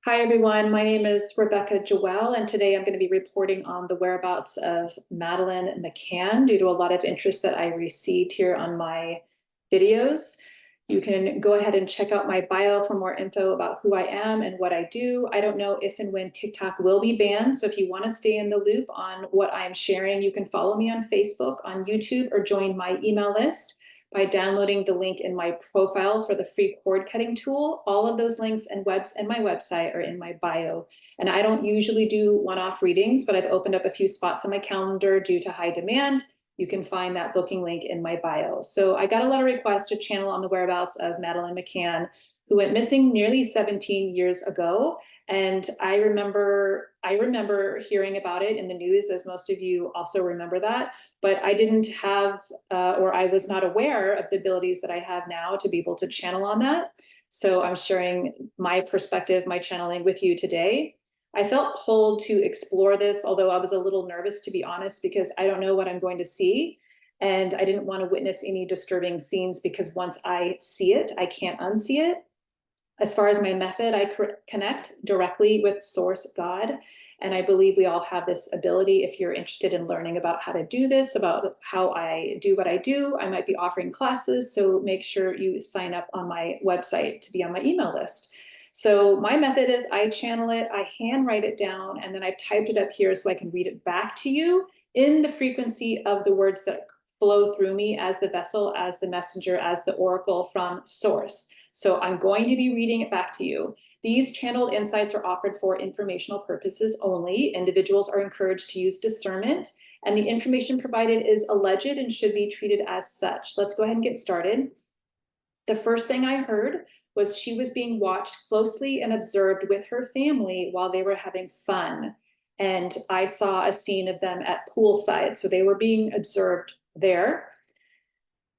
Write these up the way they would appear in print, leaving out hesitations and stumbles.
Hi, everyone. My name is Rebecca Joel, and today I'm going to be reporting on the whereabouts of Madeleine McCann due to a lot of interest that I received here on my videos. You can go ahead and check out my bio for more info about who I am and what I do. I don't know if and when TikTok will be banned, so if you want to stay in the loop on what I'm sharing, you can follow me on Facebook, on YouTube, or join my email list by downloading the link in my profile for the free cord cutting tool. All of those links and my website are in my bio. And I don't usually do one-off readings, but I've opened up a few spots on my calendar due to high demand. You can find that booking link in my bio. So I got a lot of requests to channel on the whereabouts of Madeleine McCann, who went missing nearly 17 years ago. And I remember hearing about it in the news, as most of you also remember that, but I didn't have, or I was not aware of the abilities that I have now to be able to channel on that. So I'm sharing my perspective, my channeling with you today. I felt pulled to explore this, although I was a little nervous, to be honest, because I don't know what I'm going to see. And I didn't want to witness any disturbing scenes because once I see it, I can't unsee it. As far as my method, I connect directly with Source God. And I believe we all have this ability. If you're interested in learning about how to do this, about how I do what I do, I might be offering classes. So make sure you sign up on my website to be on my email list. So my method is I channel it, I handwrite it down, and then I've typed it up here so I can read it back to you in the frequency of the words that flow through me as the vessel, as the messenger, as the oracle from Source. So I'm going to be reading it back to you. These channeled insights are offered for informational purposes only. Individuals are encouraged to use discernment, and the information provided is alleged and should be treated as such. Let's go ahead and get started. The first thing I heard was she was being watched closely and observed with her family while they were having fun. And I saw a scene of them at poolside, so they were being observed there.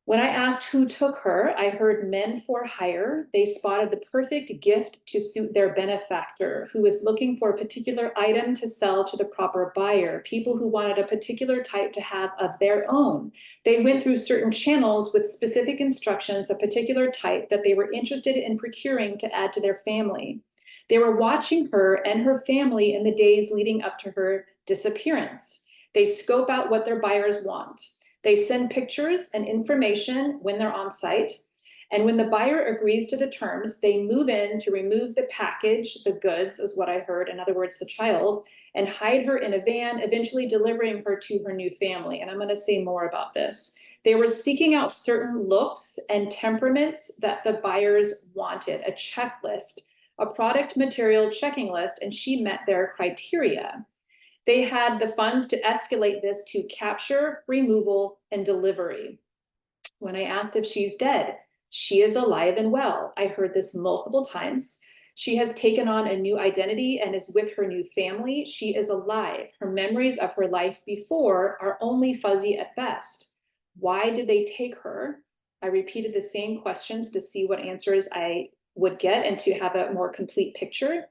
When I asked who took her, I heard men for hire. They spotted the perfect gift to suit their benefactor, who was looking for a particular item to sell to the proper buyer, people who wanted a particular type to have of their own. They went through certain channels with specific instructions, a particular type that they were interested in procuring to add to their family. They were watching her and her family in the days leading up to her disappearance. They scope out what their buyers want. They send pictures and information when they're on site. And when the buyer agrees to the terms, they move in to remove the package, the goods is what I heard, in other words, the child, and hide her in a van, eventually delivering her to her new family. And I'm going to say more about this. They were seeking out certain looks and temperaments that the buyers wanted, a checklist, a product material checking list, and she met their criteria. They had the funds to escalate this to capture, removal, and delivery. When I asked if she's dead, she is alive and well. I heard this multiple times. She has taken on a new identity and is with her new family. She is alive. Her memories of her life before are only fuzzy at best. Why did they take her? I repeated the same questions to see what answers I would get and to have a more complete picture.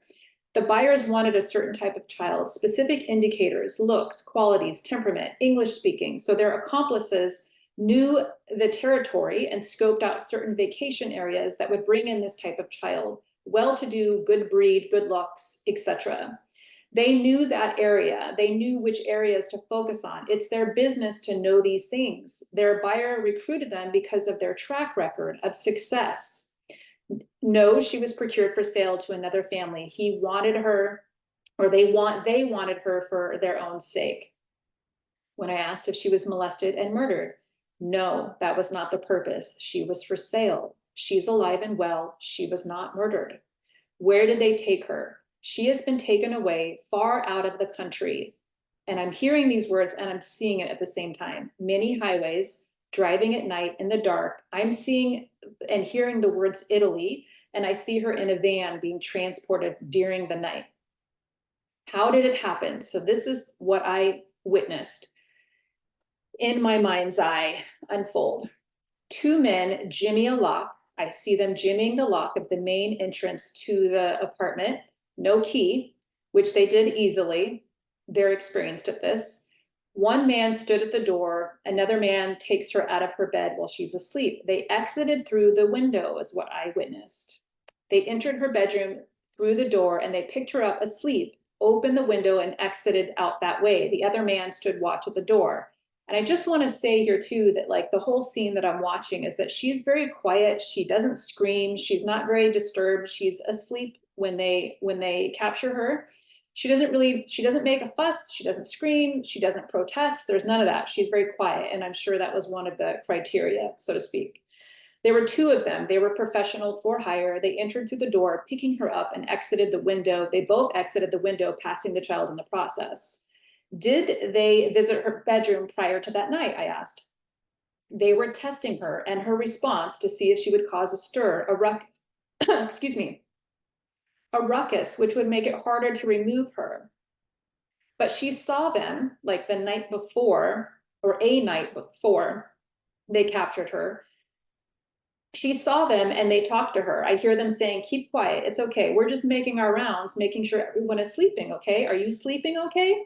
The buyers wanted a certain type of child, specific indicators, looks, qualities, temperament, English speaking. So their accomplices knew the territory and scoped out certain vacation areas that would bring in this type of child, well-to-do, good breed, good looks, etc. They knew that area. They knew which areas to focus on. It's their business to know these things. Their buyer recruited them because of their track record of success. No, she was procured for sale to another family. He wanted her, or they wanted her for their own sake. When I asked if she was molested and murdered, no, that was not the purpose. She was for sale. She's alive and well. She was not murdered. Where did they take her? She has been taken away far out of the country. And I'm hearing these words and I'm seeing it at the same time. Many highways, driving at night in the dark. I'm seeing and hearing the words Italy, and I see her in a van being transported during the night. How did it happen? So this is what I witnessed in my mind's eye unfold. Two men jimmy a lock. I see them jimmying the lock of the main entrance to the apartment, no key, which they did easily. They're experienced at this. One man stood at the door. Another man takes her out of her bed while she's asleep. They exited through the window is what I witnessed. They entered her bedroom through the door, and they picked her up asleep, opened the window, and exited out that way. The other man stood watch at the door. And I just want to say here too that like the whole scene that I'm watching is that she's very quiet. She doesn't scream. She's not very disturbed. She's asleep when they capture her. She doesn't make a fuss. She doesn't scream. She doesn't protest. There's none of that. She's very quiet. And I'm sure that was one of the criteria, so to speak. There were two of them. They were professional for hire. They entered through the door, picking her up, and exited the window. They both exited the window, passing the child in the process. Did they visit her bedroom prior to that night? I asked. They were testing her and her response to see if she would cause a stir, excuse me, a ruckus, which would make it harder to remove her. But she saw them like the night before, or a night before they captured her. She saw them and they talked to her. I hear them saying, keep quiet, it's okay. We're just making our rounds, making sure everyone is sleeping, okay? Are you sleeping okay?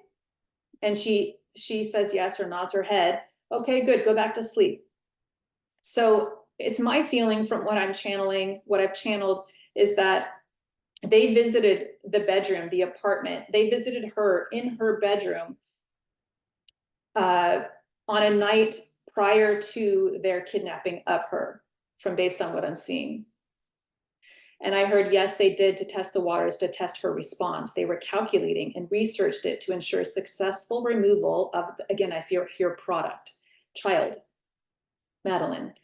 And she says yes or nods her head. Okay, good, go back to sleep. So it's my feeling from what I'm channeling, what I've channeled, is that they visited the bedroom, the apartment. They visited her in her bedroom on a night prior to their kidnapping of her, from based on what I'm seeing. And I heard, yes, they did to test the waters, to test her response. They were calculating and researched it to ensure successful removal of, again, I see her product, child, Madeleine.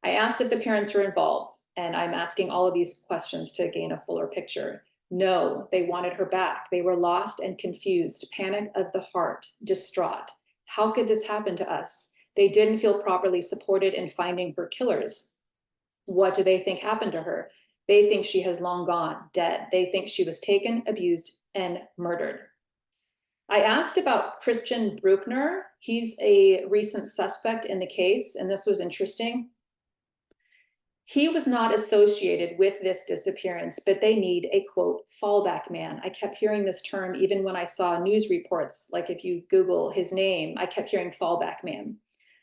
I asked if the parents were involved, and I'm asking all of these questions to gain a fuller picture. No, they wanted her back. They were lost and confused, panic of the heart, distraught. How could this happen to us? They didn't feel properly supported in finding her killers. What do they think happened to her? They think she has long gone, dead. They think she was taken, abused, and murdered. I asked about Christian Bruckner. He's a recent suspect in the case, and this was interesting. He was not associated with this disappearance, but they need a, quote, fallback man. I kept hearing this term even when I saw news reports, like if you Google his name, I kept hearing fallback man.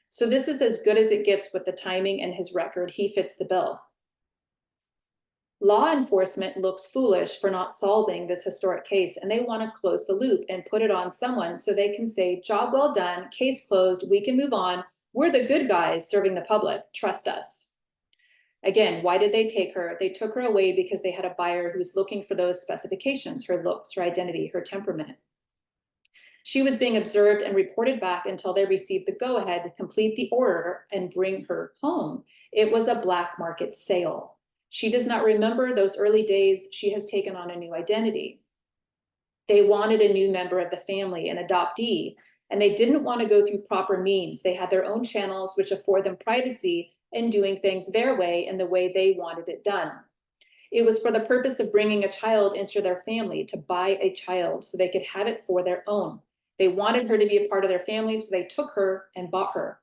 So this is as good as it gets with the timing and his record. He fits the bill. Law enforcement looks foolish for not solving this historic case, and they want to close the loop and put it on someone so they can say, job well done, case closed, we can move on. We're the good guys serving the public, trust us. Again, why did they take her? They took her away because they had a buyer who was looking for those specifications, her looks, her identity, her temperament. She was being observed and reported back until they received the go-ahead to complete the order and bring her home. It was a black market sale. She does not remember those early days. She has taken on a new identity. They wanted a new member of the family, an adoptee, and they didn't want to go through proper means. They had their own channels which afford them privacy and doing things their way and the way they wanted it done. It was for the purpose of bringing a child into their family, to buy a child so they could have it for their own. They wanted her to be a part of their family, so they took her and bought her.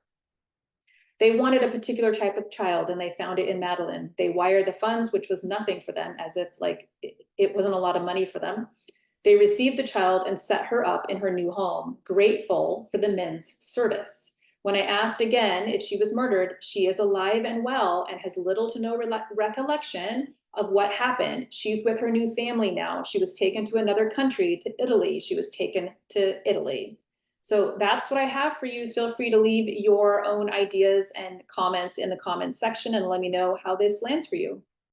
They wanted a particular type of child, and they found it in Madeleine. They wired the funds, which was nothing for them, as if like it wasn't a lot of money for them. They received the child and set her up in her new home, grateful for the men's service. When I asked again if she was murdered, she is alive and well and has little to no recollection of what happened. She's with her new family now. She was taken to another country, to Italy. She was taken to Italy. So that's what I have for you. Feel free to leave your own ideas and comments in the comments section and let me know how this lands for you.